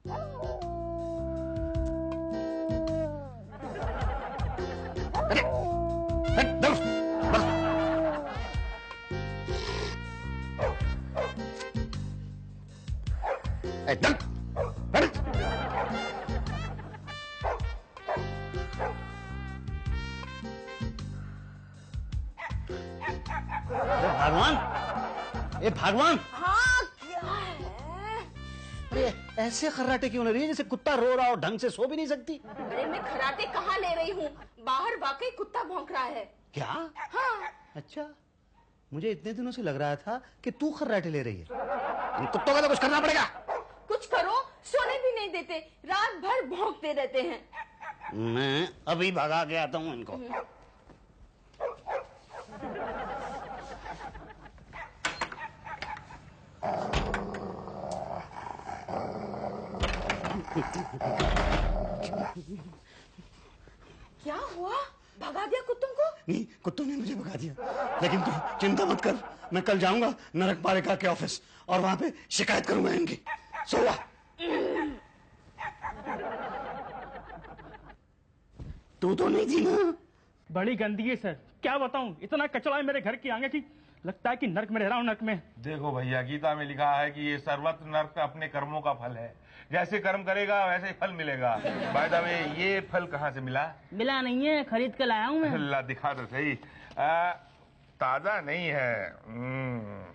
अरे भगवान, ए भगवान। हाँ क्या है? अरे ऐसे खर्राटे क्यों ले रही है जैसे कुत्ता रो रहा हो, ढंग से सो भी नहीं सकती। अरे मैं खर्राटे कहाँ ले रही हूँ, बाहर वाकई कुत्ता भौंक रहा है। क्या? हाँ। अच्छा, मुझे इतने दिनों से लग रहा था कि तू खर्राटे ले रही है। इन कुत्तों का तो कुछ करना पड़ेगा। कुछ करो, सोने भी नहीं देते, रात भर भौंकते रहते हैं। मैं अभी भगा के आता हूँ इनको। क्या हुआ, भगा दिया कुत्तों को? नहीं, कुत्तों ने मुझे भगा दिया, लेकिन तू चिंता मत कर, मैं कल जाऊंगा नरक पालिका के ऑफिस और वहां पे शिकायत करूंगा इनकी। सो जा। तू तो नहीं थी ना? बड़ी गंदगी है सर, क्या बताऊं, इतना कचरा है मेरे घर के आगे की लगता है कि नर्क में रह रहा हूं, नर्क में। देखो भैया, गीता में लिखा है कि ये सर्वत्र नर्क अपने कर्मों का फल है, जैसे कर्म करेगा वैसे ही फल मिलेगा। बाय द वे, ये फल कहाँ से मिला? मिला नहीं है, खरीद के लाया हूं मैं। अल्लाह, दिखा तो सही। ताजा नहीं है।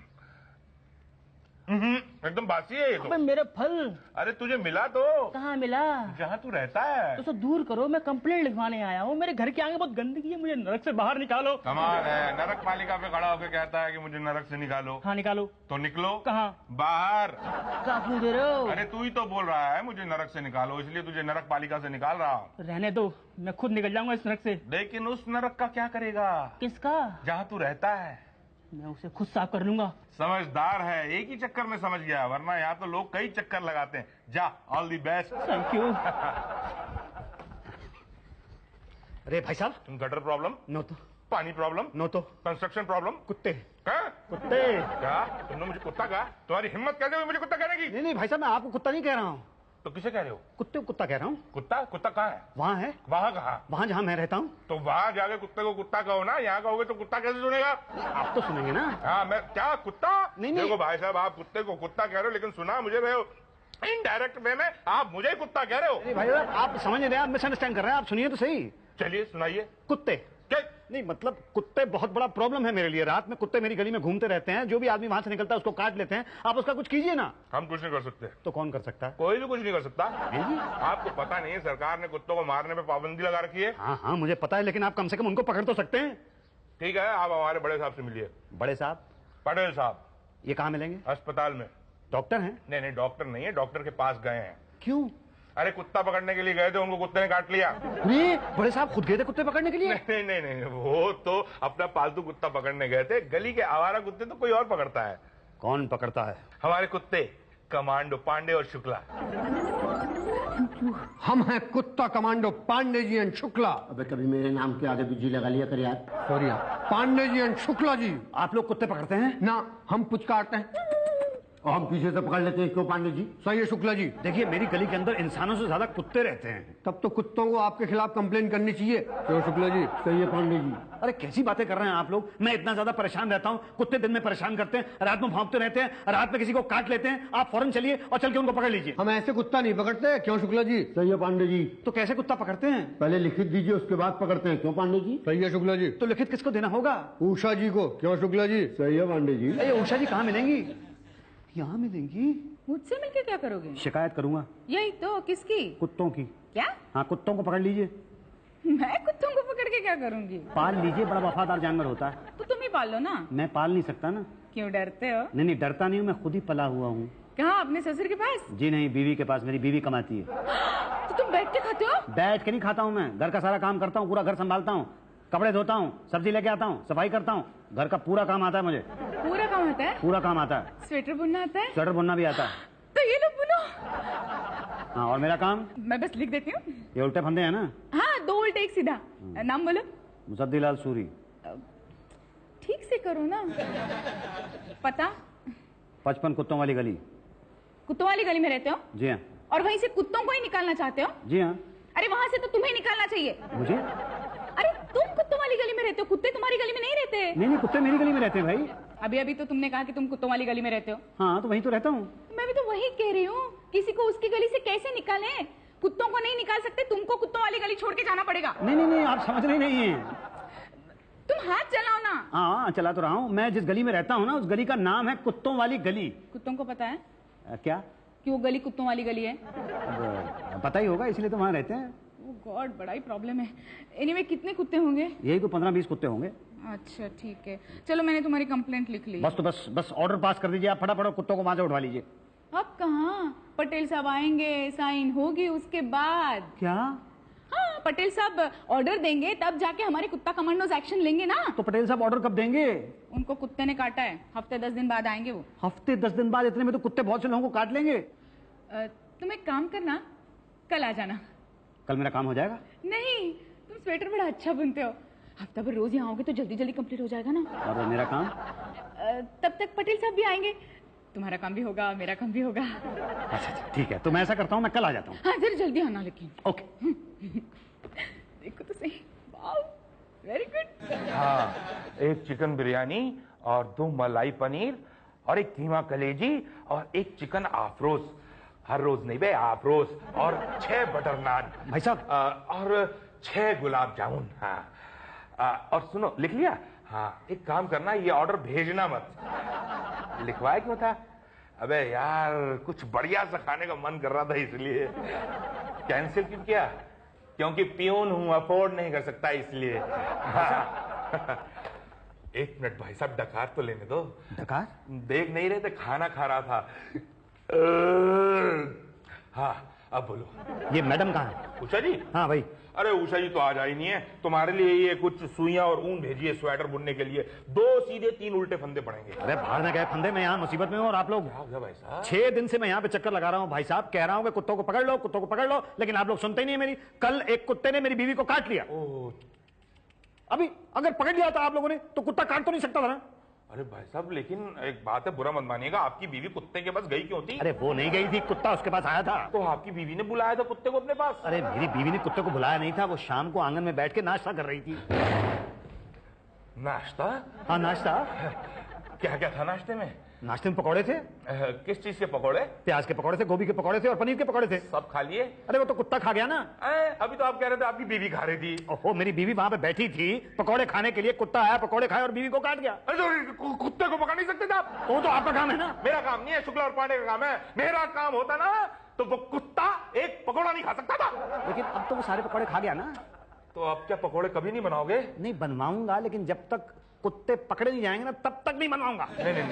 एकदम बासी है ये तो। मेरे फल। अरे तुझे मिला तो? कहाँ मिला? जहाँ तू रहता है। तो दूर करो, मैं कंप्लेंट लिखवाने आया हूँ, मेरे घर के आगे बहुत गंदगी है, मुझे नरक से बाहर निकालो। कमाल है, नरक पालिका पे खड़ा होकर कहता है कि मुझे नरक से निकालो। हाँ निकालो। तो निकलो। कहाँ? बाहर। क्या पूछ रहे हो? अरे तू ही तो बोल रहा है मुझे नरक से निकालो, इसलिए तुझे नरक पालिका से निकाल रहा हूँ। रहने दो, मैं खुद निकल जाऊंगा इस नरक से। लेकिन उस नरक का क्या करेगा? किसका? जहाँ तू रहता है। मैं उसे खुद साफ कर लूंगा। समझदार है, एक ही चक्कर में समझ गया, वरना यहाँ तो लोग कई चक्कर लगाते हैं। जा, all the best. Thank you. अरे भाई साहब, गटर प्रॉब्लम? नो तो। पानी प्रॉब्लम? नो तो। Construction problem? कुत्ते। क्या? कुत्ते। क्या तुमने मुझे कुत्ता कहा? तुम्हारी हिम्मत कैसे हुई मुझे कुत्ता कहने की? नहीं नहीं भाई साहब, मैं आपको कुत्ता नहीं कह रहा हूँ। तो किसे कह रहे हो? कुत्ते को कुत्ता कह रहा हूँ। कुत्ता? कुत्ता कहाँ है? वहाँ है। वहाँ कहाँ? वहाँ जहाँ मैं रहता हूँ। तो वहाँ जाके कुत्ते को कुत्ता कहो ना, यहाँ कहोगे तो कुत्ता कैसे सुनेगा? आप तो सुनेंगे ना। हाँ, मैं क्या कुत्ता? नहीं। देखो भाई साहब, आप कुत्ते को कुत्ता कह रहे हो, लेकिन सुना मुझे रहे हो इनडायरेक्ट वे में, आप मुझे कुत्ता कह रहे हो। नहीं भाई साहब, आप समझ नहीं रहे, आप मिसअंडरस्टैंड कर रहे हैं, आप सुनिए तो सही। चलिए सुनाइए। कुत्ते नहीं, मतलब कुत्ते बहुत बड़ा प्रॉब्लम है मेरे लिए। रात में कुत्ते मेरी गली में घूमते रहते हैं, जो भी आदमी वहां से निकलता है उसको काट लेते हैं। आप उसका कुछ कीजिए ना। हम कुछ नहीं कर सकते। तो कौन कर सकता है? कोई भी कुछ नहीं कर सकता। आपको पता नहीं है, सरकार ने कुत्तों को मारने पे पाबंदी लगा रखी है। हाँ हाँ मुझे पता है, लेकिन आप कम से कम उनको पकड़ तो सकते हैं। ठीक है, आप हमारे बड़े साहब से मिलिए। बड़े साहब? पटेल साहब। ये कहाँ मिलेंगे? अस्पताल में। डॉक्टर हैं? नहीं नहीं, डॉक्टर नहीं है, डॉक्टर के पास गए हैं। क्यों? अरे कुत्ता पकड़ने के लिए गए थे, उनको कुत्ते ने काट लिया। नहीं, बड़े साहब खुद गए थे कुत्ते पकड़ने के लिए? नहीं नहीं नहीं, वो तो अपना पालतू कुत्ता पकड़ने गए थे। गली के आवारा कुत्ते तो कोई और पकड़ता है। कौन पकड़ता है? हमारे कुत्ते, कमांडो पांडे और शुक्ला। हम हैं कुत्ता कमांडो पांडे जी एंड शुक्ला। अबे कभी मेरे नाम के आगे भी जी लगा लिया कर यार। Sorry, Pandey ji and Shukla ji. आप लोग कुत्ते पकड़ते हैं ना? हम पुचकारते हैं और हम पीछे से पकड़ लेते हैं। क्यों पांडे जी? सही है शुक्ला जी। देखिए, मेरी गली के अंदर इंसानों से ज्यादा कुत्ते रहते हैं। तब तो कुत्तों को आपके खिलाफ कंप्लेन करनी चाहिए। क्यों शुक्ला जी? सही है पांडे जी। अरे कैसी बातें कर रहे हैं आप लोग? मैं इतना ज्यादा परेशान रहता हूँ, कुत्ते दिन में परेशान करते हैं, रात में भौंकते रहते हैं, रात में किसी को काट लेते हैं। आप फौरन चलिए और चल के उनको पकड़ लीजिए। हम ऐसे कुत्ता नहीं पकड़ते। क्यों शुक्ला जी? सही है पांडे जी। तो कैसे कुत्ता पकड़ते हैं? पहले लिखित दीजिए, उसके बाद पकड़ते हैं। क्यों पांडे जी? सही है शुक्ला जी। तो लिखित किसको देना होगा? उषा जी को। क्यों शुक्ला जी? सही है पांडे जी। अरे उषा जी कहाँ मिलेंगी? यहाँ मिलेंगी। मुझसे मिलके क्या करोगे? शिकायत करूंगा। यही तो। किसकी? कुत्तों की। क्या? हाँ, कुत्तों को पकड़ लीजिए। मैं कुत्तों को पकड़ के क्या करूंगी? पाल लीजिए, बड़ा वफादार जानवर होता है। तो तुम ही पाल लो ना। मैं पाल नहीं सकता ना। क्यों डरते हो? नहीं नहीं, डरता नहीं हूँ, मैं खुद ही पला हुआ हूँ। कहाँ? अपने ससुर के पास? जी नहीं, बीवी के पास। मेरी बीवी कमाती है। तो तुम बैठ के खाते हो? बैठ के नहीं खाता हूँ, मैं घर का सारा काम करता हूँ, पूरा घर संभालता हूँ, कपड़े धोता हूँ, सब्जी लेके आता हूँ, सफाई करता हूँ, घर का पूरा काम आता है मुझे। पूरा काम आता है? पूरा काम आता है। स्वेटर बुनना आता है? स्वेटर बुनना भी आता है। तो ये लो बुनो। हाँ, और मेरा काम? मैं बस लिख देती हूँ। ये उल्टे फंदे हैं ना? हाँ, 2 उल्टे 1 सीधा। नाम बोलो। मुसद्दीलाल सूरी। ठीक से करो ना। पता? 55 कुत्तों वाली गली। कुत्तों वाली गली में रहते हो? जी हाँ। और वहीं से कुत्तों को ही निकालना चाहते हो? जी हाँ। अरे वहाँ से तो तुम्हें निकालना चाहिए। मुझे? अरे तुम कुत्तों वाली गली में रहते हो, कुत्ते तुम्हारी गली में नहीं रहते। नहीं, कुत्ते मेरी गली में रहते हैं भाई। अभी तो तुमने कहा कि तुम कुत्तों वाली गली में रहते हो। हाँ, तो वहीं तो रहता हूँ। मैं भी तो वही कह रही हूँ, किसी को उसकी गली से कैसे निकालें? कुत्तों को नहीं निकाल सकते, तुमको कुत्तों वाली गली छोड़ के जाना पड़ेगा। नहीं, आप समझ रही नहीं है। तुम हाथ चलाओ ना। हाँ, चला तो रहा हूँ। मैं जिस गली में रहता हूँ ना, उस गली का नाम है कुत्तों वाली गली। कुत्तों को पता है क्या कि वो गली कुत्तों वाली गली है? अब पता ही होगा, इसलिए तो वहाँ रहते हैं। ओह गॉड, बड़ा ही प्रॉब्लम है। एनीवे कितने कुत्ते होंगे? यही तो 15-20 कुत्ते होंगे। अच्छा ठीक है, चलो मैंने तुम्हारी कंप्लेंट लिख ली। बस ऑर्डर पास कर दीजिए आप, फटाफट कुत्तों को वहां से उठवा लीजिए। अब कहाँ? पटेल साहब आएंगे, साइन होगी, उसके बाद। क्या? हाँ, पटेल साहब ऑर्डर देंगे, तब जाके हमारे कुत्ता कमांडोज एक्शन लेंगे ना। तो पटेल साहब ऑर्डर कब देंगे? उनको कुत्ते ने काटा है, हफ्ते 10 दिन बाद आएंगे वो। हफ्ते 10 दिन बाद? इतने में तो कुत्ते बहुत से लोगों को काट लेंगे। तुम एक काम करना, कल आ जाना। कल मेरा काम हो जाएगा? नहीं, तुम स्वेटर बड़ा अच्छा बुनते हो, हफ्ता भर रोज यहाँ आओगे तो जल्दी जल्दी कंप्लीट हो जाएगा ना। और मेरा काम? तब तक पटेल साहब भी आएंगे, तुम्हारा काम भी होगा, मेरा काम भी होगा। अच्छा, ठीक है, तो मैं ऐसा करता हूँ, मैं कल आ जाता हूँ। हाँ, जरा जल्दी आना लेकिन। ओके। देखो तो सही, वाओ, वेरी गुड। हाँ, एक चिकन बिरयानी और 2 मलाई पनीर और एक कीमा कलेजी और एक चिकन आफ्रोज। हर रोज नहीं बे, आफ्रोज। और 6 बटर नान भाई साहब। और 6 गुलाब जामुन। हाँ, और सुनो, लिख लिया? हाँ, एक काम करना, ये ऑर्डर भेजना मत। लिखवाया क्यों था? अबे यार, कुछ बढ़िया सा खाने का मन कर रहा था, इसलिए। कैंसिल क्यों किया? क्योंकि पियून हूं, अफोर्ड नहीं कर सकता, इसलिए। एक मिनट भाई साहब, डकार तो लेने दो। डकार? देख नहीं रहे थे, खाना खा रहा था। हाँ, अब बोलो। ये मैडम कहाँ है? उषा जी? हाँ भाई। अरे उषा जी तो आज आई नहीं है, तुम्हारे लिए ये कुछ सुइयां और ऊन भेजिए स्वेटर बुनने के लिए। 2 सीधे 3 उल्टे फंदे पड़ेंगे। अरे बाहर में गए फंदे, मैं यहाँ मुसीबत में हूँ और आप लोग। क्या हो गया भाई साहब? 6 दिन से मैं यहाँ पे चक्कर लगा रहा हूँ भाई साहब, कह रहा हूँ कि कुत्तों को पकड़ लो, कुत्तों को पकड़ लो, लेकिन आप लोग सुनते ही नहीं है मेरी। कल एक कुत्ते ने मेरी बीवी को काट लिया। अभी अगर पकड़ लिया था आप लोगों ने तो कुत्ता काट तो नहीं सकता था ना। अरे भाई साहब, लेकिन एक बात है, बुरा मत मानिएगा, आपकी बीवी कुत्ते के पास गई क्यों थी? अरे वो नहीं गई थी, कुत्ता उसके पास आया था। तो आपकी बीवी ने बुलाया था कुत्ते को अपने पास? अरे मेरी बीवी ने कुत्ते को बुलाया नहीं था, वो शाम को आंगन में बैठ के नाश्ता कर रही थी। नाश्ता? हाँ, नाश्ता। क्या क्या था नाश्ते में? नाश्ते में पकौड़े थे। किस चीज के पकौड़े? प्याज के पकौड़े थे, गोभी के पकौड़े थे और पनीर के पकौड़े थे। सब खा लिए? अरे वो तो कुत्ता खा गया ना। अभी तो आप कह रहे थे आपकी बीवी खा रही थी। ओहो, मेरी बीवी वहां पे बैठी थी पकौड़े खाने के लिए, कुत्ता आया, पकौड़े खाए और बीवी को काट गया। अरे तो कुत्ते को पकड़ नहीं सकते थे आप? तो आपका काम है ना। मेरा काम नहीं है, शुक्ला और पांडे का काम है। मेरा काम होता ना तो वो कुत्ता एक पकौड़ा नहीं खा सकता था। लेकिन अब तो वो सारे पकौड़े खा गया ना। तो आप क्या पकौड़े कभी नहीं बनाओगे? नहीं बनवाऊंगा, लेकिन जब तक कुत्ते पकड़े नहीं जाएंगे ना तब तक नहीं बनवाऊंगा। नहीं,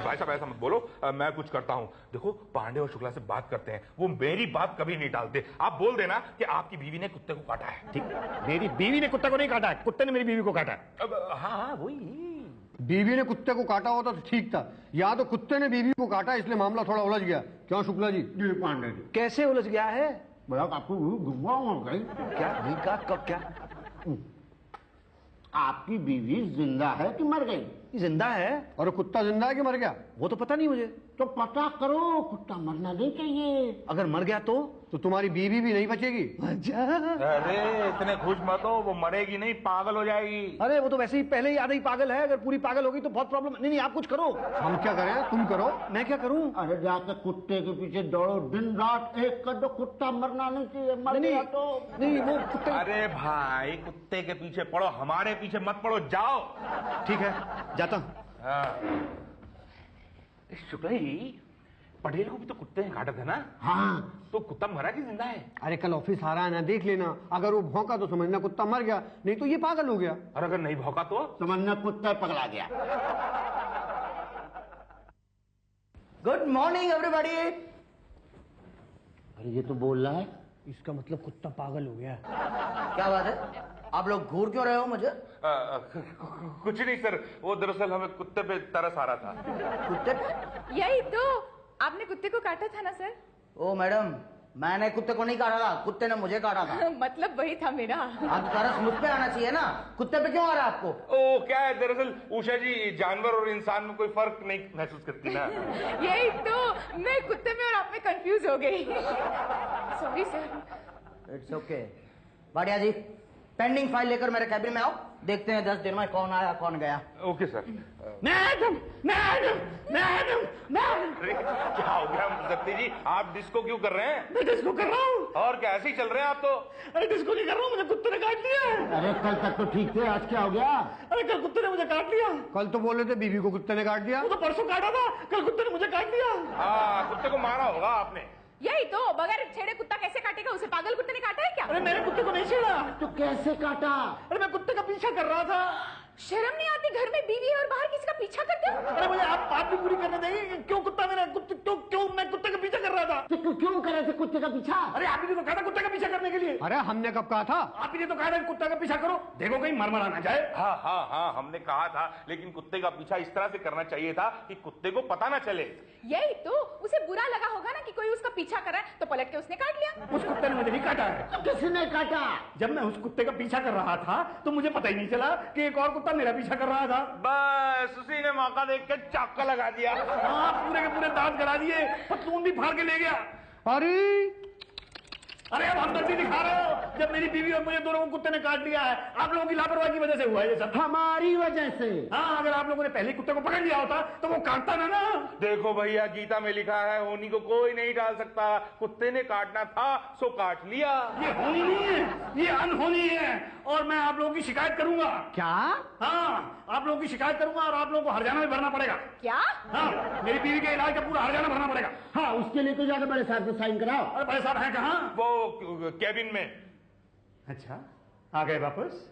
भाई साहब ऐसा मत बोलो। मैं कुछ करता हूँ। देखो, पांडे और शुक्ला से बात करते हैं, वो मेरी बात कभी नहीं टालते। आप बोल देना कि आपकी बीवी ने कुत्ते को काटा है। ठीक, मेरी बीवी ने कुत्ते को नहीं काटा है, कुत्ते ने मेरी बीवी को काटा है। अब हाँ, वही। बीवी ने कुत्ते को काटा होता तो ठीक था, यहाँ तो कुत्ते ने बीवी को काटा, इसलिए मामला थोड़ा उलझ गया। क्यों शुक्ला जी? जी पांडे जी, कैसे उलझ गया है? भैया आपको गुस्सा हो गई? क्या घी का कब? क्या आपकी बीवी जिंदा है कि मर गई? जिंदा है। और कुत्ता जिंदा है कि मर गया? वो तो पता नहीं मुझे। तो पता करो, कुत्ता मरना नहीं चाहिए। अगर मर गया तो तुम्हारी बीवी भी नहीं बचेगी। अरे इतने खुश मत हो, वो मरेगी नहीं, पागल हो जाएगी। अरे वो तो वैसे ही पहले ही आधा ही पागल है, अगर पूरी पागल होगी तो बहुत प्रॉब्लम। नहीं, आप कुछ करो। हम क्या करें, तुम करो। मैं क्या करूं? अरे जाकर कुत्ते के पीछे दौड़ो, दिन रात एक कर दो, कुत्ता मरना नहीं चाहिए। मर गया तो नहीं, वो कुत्ते। अरे भाई, कुत्ते के पीछे पड़ो, हमारे पीछे मत पड़ो, जाओ। ठीक है, जाता हूं। शुक्ला जी, पटेल को भी तो कुत्ते ने काटा था ना? हाँ। तो कुत्ता मरा कि जिंदा है? अरे कल ऑफिस आ रहा है ना, देख लेना। अगर वो भौंका तो समझना कुत्ता मर गया, नहीं तो ये पागल हो गया। और अगर नहीं भौंका तो समझना कुत्ता पगला गया। Good morning everybody. अरे ये तो बोल रहा है। इसका मतलब कुत्ता पागल हो गया। क्या बात है, आप लोग घूर क्यों रहे हो मुझे? कुछ नहीं सर, वो दरअसल हमें कुत्ते पे तरस आ रहा था। कुत्ते पे? यही तो, आपने कुत्ते को काटा था ना सर? ओ मैडम, मैंने कुत्ते को नहीं काटा था, कुत्ते ने मुझे काटा था। मतलब वही था मेरा। अब तरस मुझ पे आना चाहिए ना, कुत्ते पे क्यों आ रहा है आपको? ओ क्या है, दरअसल उषा जी जानवर और इंसान में कोई फर्क नहीं महसूस करती ना। यही तो, मैं कुत्ते में और आप में कंफ्यूज हो गई। Sorry sir. It's okay. Bhatia ji, pending file लेकर मेरे कैबिन में आओ, देखते हैं 10 दिन में कौन आया कौन गया। Okay sir. Madam madam madam madam, अरे क्या हो गया मुजफ्फर जी, आप डिस्को क्यों कर रहे हैं? मैं डिस्को कर रहा हूँ। और क्या ऐसे ही चल रहे हैं आप तो? अरे डिस्को नहीं कर रहा हूँ, मुझे कुत्ते ने काट लिया। अरे कल तक तो ठीक थे, आज क्या हो गया? अरे कल कुत्ते ने मुझे काट लिया। कल तो बोल रहे थे बीवी को कुत्ते ने काट दिया। वो तो परसों काटा था, कल कुत्ते ने मुझे काट लिया। हाँ, कुत्ते को मारा होगा आपने। यही तो, बगैर छेड़े कुत्ता कैसे काटेगा? उसे पागल कुत्ते ने काटा है क्या? अरे मेरे कुत्ते को नहीं छेड़ा। तो कैसे काटा? अरे मैं कुत्ते का पीछा कर रहा था। शर्म नहीं आती? घर में बीवी है और बाहर किसी का पीछा करते हो? अरे मुझे आप बात भी पूरी करने देंगे? क्यों कुत्ता मेरा कुत्ते क्यों मैं कुत्ते का पीछा कर रहा था? तो क्यों करे थे कुत्ते का पीछा? अरे आप ही ने तो कहा था कुत्ते का पीछा करने के लिए। अरे हमने कब कहा था? आप ही ने तो कहा था कुत्ते का पीछा करो, देखो कहीं मरमरा ना जाए। हाँ हाँ हाँ, हमने कहा था, लेकिन कुत्ते का पीछा इस तरह से करना चाहिए था कि कुत्ते को पता ना चले। यही तो, उसे बुरा लगा होगा ना कि कोई उसका पीछा कर रहा है, तो पलट के उसने काट लिया। उस कुत्ते ने मुझे नहीं काटा है। किसने काटा? जब मैं उस कुत्ते का पीछा कर रहा था तो मुझे पता ही नहीं चला कि एक और कुत्ता मेरा पीछा कर रहा था। बस उसी ने मौका देख के चाका लगा दिया। हाँ, पूरे के पूरे दांत गड़ा दिए, पतलून भी फाड़ के ले गया। अरे अब हमदर्दी दिखा रहे हो, जब मेरी बीवी और मुझे दोनों को कुत्ते ने काट लिया है। आप लोगों की लापरवाही की वजह से हुआ है ये सब। हमारी वजह से। हाँ, अगर आप लोगों ने पहले कुत्ते को पकड़ लिया होता तो वो काटता ना। देखो भैया, गीता में लिखा है होनी को कोई नहीं डाल सकता, कुत्ते ने काटना था सो काट लिया। ये होनी नहीं है, ये अनहोनी है, और मैं आप लोगों की शिकायत करूंगा। क्या? हाँ, आप लोगों की शिकायत करूंगा और आप लोगों को हरजाना भी भरना पड़ेगा। क्या? हाँ, मेरी बीवी के इलाज का पूरा हरजाना भरना पड़ेगा। हाँ, उसके लिए तो जाकर बड़े साहब से साइन कराओ। अरे भाई साहब हैं कहाँ? वो कैबिन में। अच्छा, आ गए वापस?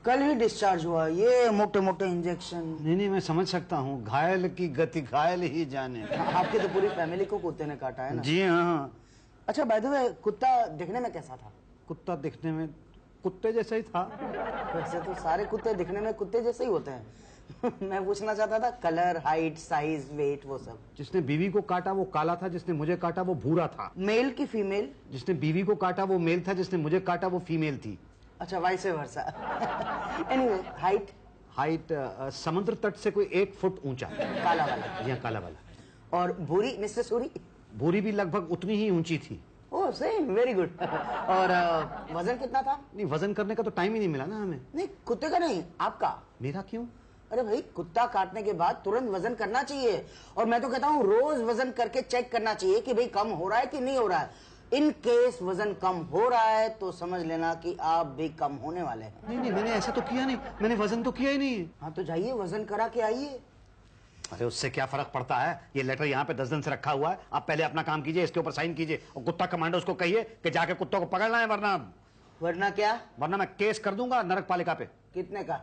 कल ही डिस्चार्ज हुआ, ये मोटे मोटे इंजेक्शन। नहीं, मैं समझ सकता हूँ, घायल की गति घायल ही जाने। आपके तो पूरी फैमिली को कुत्ते ने काटा है ना? जी हाँ। अच्छा, बाय द वे, कुत्ता दिखने में कैसा था? कुत्ता दिखने में कुत्ते जैसा ही था। वैसे तो सारे कुत्ते दिखने में कुत्ते जैसे ही होते हैं। मैं पूछना चाहता था कलर, हाइट, साइज, वेट, वो सब। जिसने बीवी को काटा वो काला था, जिसने मुझे काटा वो भूरा था। मेल की फीमेल? जिसने बीवी को काटा वो मेल था, जिसने मुझे काटा वो फीमेल थी। अच्छा, vice versa. Anyway, height? Height समुद्र तट से कोई 1 फुट ऊंचा। काला वाला? यहाँ काला वाला। और भूरी, मिस्टर सूरी? भूरी भी लगभग उतनी ही ऊंची थी। Oh same, very good. और वजन कितना था? नहीं, वजन करने का तो टाइम ही नहीं मिला ना हमें। नहीं, कुत्ते का नहीं, आपका। मेरा क्यों? अरे भाई, कुत्ता काटने के बाद तुरंत वजन करना चाहिए, और मैं तो कहता हूँ रोज वजन करके चेक करना चाहिए कि भाई कम हो रहा है कि नहीं हो रहा है। इन केस वजन कम हो रहा है तो समझ लेना कि आप भी कम होने वाले हैं। नहीं, मैंने ऐसा तो किया नहीं, मैंने वजन तो किया ही नहीं। हाँ, तो जाइए वजन करा के आइए। अरे उससे क्या फर्क पड़ता है, ये लेटर यहाँ पे 10 दिन से रखा हुआ है। आप पहले अपना काम कीजिए, इसके ऊपर साइन कीजिए, और कुत्ता कमांडो उसको कहिए कि जाके कुत्तों को पकड़ना है, वरना क्या? वरना मैं केस कर दूंगा नरक पालिका पे। कितने का?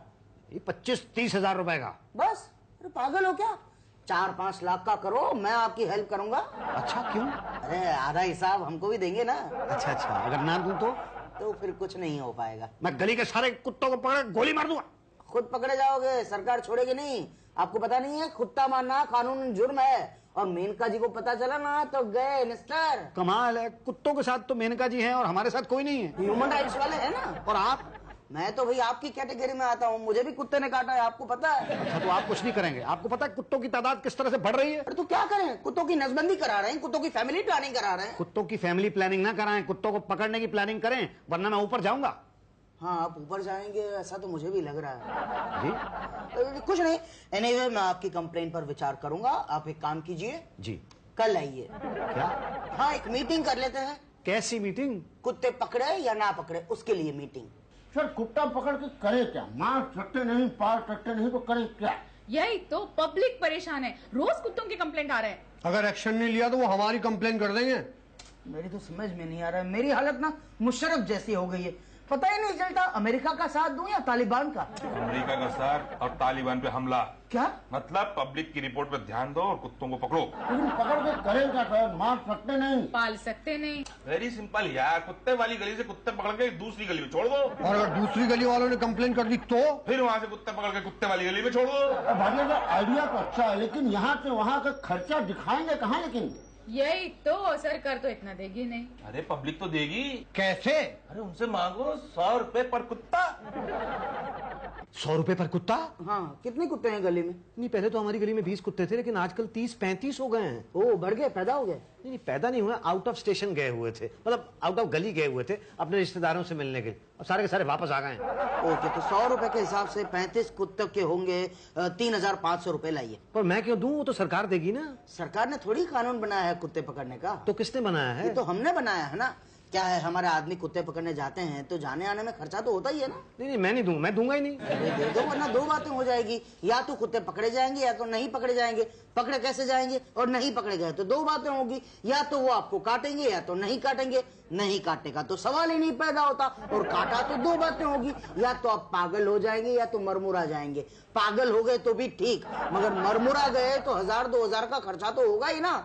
ये 25-30 हजार रुपए का। बस? अरे पागल हो क्या? 4-5 लाख का करो, मैं आपकी हेल्प करूंगा। अच्छा, क्यों? अरे आधा हिसाब हमको भी देंगे ना। अच्छा, अगर ना दूं तो फिर कुछ नहीं हो पाएगा। मैं गली के सारे कुत्तों को पकड़ गोली मार दूंगा। खुद पकड़े जाओगे, सरकार छोड़ेगी नहीं। आपको पता नहीं है, कुत्ता मारना कानून जुर्म है, और मेनका जी को पता चला ना तो गए मिस्टर। कमाल है, कुत्तों के साथ तो मेनका जी हैं और हमारे साथ कोई नहीं है। ह्यूमन राइट्स वाले है ना। और आप? मैं तो भाई आपकी कैटेगरी में आता हूँ, मुझे भी कुत्ते ने काटा है, आपको पता है। अच्छा, तो आप कुछ नहीं करेंगे? आपको पता है कुत्तों की तादाद किस तरह से बढ़ रही है? अरे तो क्या करें, कुत्तों की नसबंदी करा रहे हैं, कुत्तों की फैमिली प्लानिंग करा रहे हैं। कुत्तों की फैमिली प्लानिंग ना कराएं, कुत्तों को पकड़ने की प्लानिंग करें, वरना मैं ऊपर जाऊंगा। हाँ, आप ऊपर जाएंगे ऐसा तो मुझे भी लग रहा है। जी? कुछ नहीं, एनीवे मैं आपकी कंप्लेंट पर विचार करूंगा। आप एक काम कीजिए, जी। कल आइए। क्या? हाँ, एक मीटिंग कर लेते हैं। कैसी मीटिंग? कुत्ते पकड़े या ना पकड़े उसके लिए मीटिंग। सर, कुत्ता पकड़ के करे क्या? मार सकते नहीं, पार सकते नहीं, तो करे क्या? यही तो, पब्लिक परेशान है, रोज कुत्तों के कंप्लेंट आ रहे हैं। अगर एक्शन नहीं लिया तो वो हमारी कंप्लेन कर देंगे। मेरी तो समझ में नहीं आ रहा है, मेरी हालत ना मुशर्रफ जैसी हो गई है। पता ही नहीं चलता अमेरिका का साथ दूं या तालिबान का। अमेरिका का साथ और तालिबान पे हमला। क्या मतलब पब्लिक की रिपोर्ट पर ध्यान दो और कुत्तों को पकड़ो। लेकिन पकड़ के करे क्या सर? मार सकते नहीं, पाल सकते नहीं। वेरी सिंपल यार, कुत्ते वाली गली से कुत्ते पकड़ के दूसरी गली में छोड़ दो, और अगर दूसरी गली वालों ने कंप्लेन कर दी तो? फिर वहां से कुत्ते पकड़ के कुत्ते वाली गली में छोड़ दो। भाटिया सर आइडिया तो अच्छा है, लेकिन यहाँ से वहाँ का खर्चा दिखाएंगे कहाँ? लेकिन यही तो सरकार तो इतना देगी नहीं। अरे पब्लिक तो देगी। कैसे? अरे उनसे मांगो 100 रुपए पर कुत्ता। 100 रुपए पर कुत्ता? हाँ, कितने कुत्ते हैं गली में? नहीं, पहले तो हमारी गली में 20 कुत्ते थे, लेकिन आजकल 30-35 हो गए हैं। ओ, बढ़ गए, पैदा हो गए? नहीं, पैदा नहीं हुआ, आउट ऑफ स्टेशन गए हुए थे, मतलब आउट ऑफ गली गए हुए थे अपने रिश्तेदारों से मिलने के लिए। अब सारे के सारे वापस आ गए हैं। ओके, तो 100 रुपए के हिसाब से 35 कुत्तों के होंगे 3500 रुपए लाइए। पर मैं क्यों दूं? वो तो सरकार देगी ना। सरकार ने थोड़ी कानून बनाया है कुत्ते पकड़ने का। तो किसने बनाया है? ये तो हमने बनाया है ना। क्या है, हमारे आदमी कुत्ते पकड़ने जाते हैं तो जाने आने में खर्चा तो होता ही है ना। नहीं, मैं नहीं दूंगा, मैं दूंगा ही नहीं। अरे दे दो, वरना दो बातें हो जाएगी, या तो कुत्ते पकड़े जाएंगे या तो नहीं पकड़े जाएंगे। पकड़े कैसे जाएंगे? और नहीं पकड़े गए तो दो बातें होगी, या तो वो आपको काटेंगे या तो नहीं काटेंगे। नहीं काटने का तो सवाल ही नहीं पैदा होता, और काटा तो दो बातें होगी, या तो आप पागल हो जाएंगे या तो मरमुरा जाएंगे। पागल हो गए तो भी ठीक, मगर मरमुरा गए तो 1000-2000 का खर्चा तो होगा ही ना।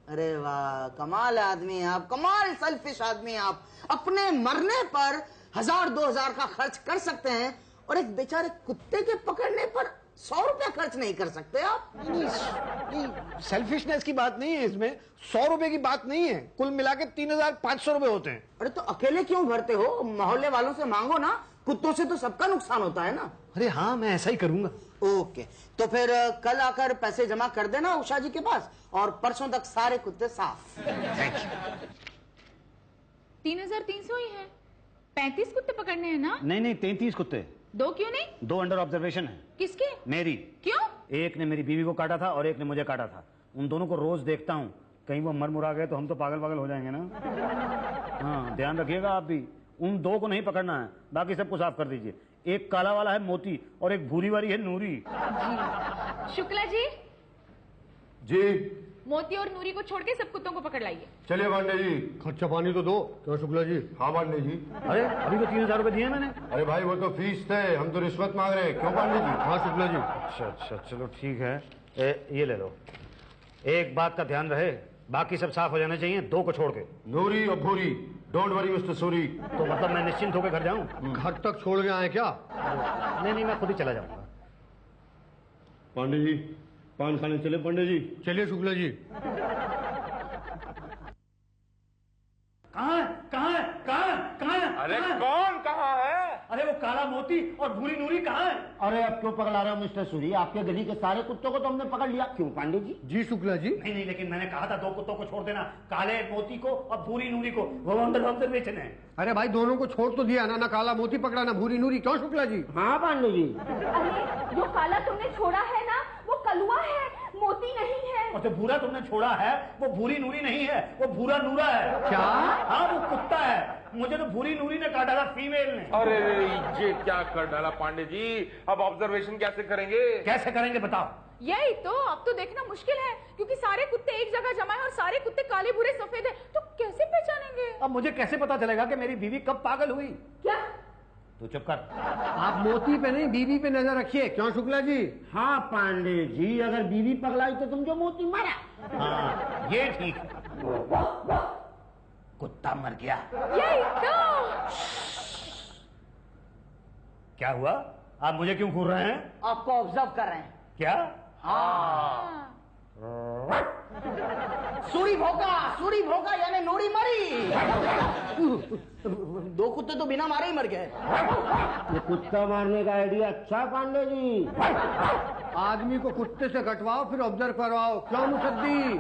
अरे वाह, कमाल आदमी आप, कमाल सेल्फिश आदमी आप। अपने मरने पर 1000-2000 का खर्च कर सकते हैं, और एक बेचारे कुत्ते के पकड़ने पर 100 रुपया खर्च नहीं कर सकते आप। नहीं, सेल्फिशनेस की बात नहीं है इसमें, 100 रुपए की बात नहीं है, कुल मिला के 3500 रुपए होते हैं। अरे तो अकेले क्यों भरते हो? मोहल्ले वालों से मांगो ना, कुत्तों से तो सबका नुकसान होता है ना। अरे हाँ, मैं ऐसा ही करूंगा। ओके, तो फिर कल आकर पैसे जमा कर देना उषा जी के पास, और परसों तक सारे कुत्ते साफ। Thank you. 3300 ही है। 35 कुत्ते पकड़ने हैं ना? नहीं, 33 कुत्ते। 2 क्यों नहीं? 2 अंडर ऑब्जर्वेशन है। किसके? मेरी। क्यों? एक ने मेरी बीवी को काटा था और एक ने मुझे काटा था। उन दोनों को रोज देखता हूँ, कहीं वो मर मुरा गए तो हम तो पागल हो जाएंगे ना। हाँ, ध्यान रखिएगा आप भी। उन 2 को नहीं पकड़ना है, बाकी सबको साफ कर दीजिए। एक काला वाला है मोती और एक भूरी वाली है नूरी। जी। शुक्ला जी, जी मोती और नूरी को छोड़ के सब कुत्तों को पकड़ लाइए। चलिए पांडे जी, खर्चा पानी तो दो। क्यों शुक्ला जी? हाँ पांडे जी। अरे अभी तो 3000 रुपए दिए मैंने। अरे भाई, वो तो फीस थे, हम तो रिश्वत मांग रहे हैं। क्यों पांडे जी? हाँ शुक्ला जी। अच्छा, चलो ठीक है। ये ले लो। एक बात का ध्यान रहे, बाकी सब साफ हो जाने चाहिए, 2 को छोड़ के। नूरी और भूरी, डोंट वरी मिस्टर सूरी। तो मतलब मैं निश्चिंत होकर घर जाऊं? घर तक छोड़ के आए क्या? नहीं, मैं खुद ही चला जाऊंगा। पांडे जी, पान खाने चले पांडे जी? चलिए शुक्ला जी। कहाँ है? अरे कौन कहाँ है? अरे वो काला मोती और भूरी नूरी कहाँ है? अरे अब क्यों पकड़ा रहे हो मिस्टर सूरी? आपके गली के सारे कुत्तों को तो हमने पकड़ लिया। क्यों पांडे जी? जी शुक्ला जी। नहीं, लेकिन मैंने कहा था 2 कुत्तों को छोड़ देना, काले मोती को और भूरी नूरी को। वो अंदर ऑब्जर्वेशन है। अरे भाई, दोनों को छोड़ तो दिया ना काला मोती पकड़ा ना भूरी नूरी। क्यों शुक्ला जी? हाँ पांडे जी। अरे जो काला तुमने छोड़ा है ना, वो कलुआ है, मोती नहीं है। और जो भूरा तुमने छोड़ा है वो भूरी नूरी नहीं है, वो भूरा नूरा है। क्या? हाँ, वो कुत्ता है। मुझे तो भूरी नूरी ने काटा था, फीमेल ने। अरे ये क्या कर डाला पांडे जी? अब ऑब्जर्वेशन कैसे करेंगे? कैसे करेंगे बताओ? यही तो, अब तो देखना मुश्किल है, क्योंकि सारे कुत्ते एक जगह जमा है और सारे कुत्ते काले भूरे सफेद है, तो कैसे पहचानेंगे? अब मुझे कैसे पता चलेगा कि मेरी बीवी कब पागल हुई? क्या? तू चुप कर। आप मोती पे नहीं, बीवी पे नजर रखिए। क्यों शुक्ला जी? हाँ पांडे जी, अगर बीवी पगलाई तो तुम जो मोती मारा। हाँ, ये ठीक है। कुत्ता मर गया। यही तो। क्या हुआ? आप मुझे क्यों घूर रहे हैं? आपको ऑब्जर्व कर रहे हैं। क्या? सूरी भोगा यानी नूरी मरी। 2 कुत्ते तो बिना मारे ही मर गए। ये कुत्ता मारने का आइडिया अच्छा पांडे जी। आदमी को कुत्ते से कटवाओ, फिर ऑब्जर्व करवाओ। क्यों मुसद्दी?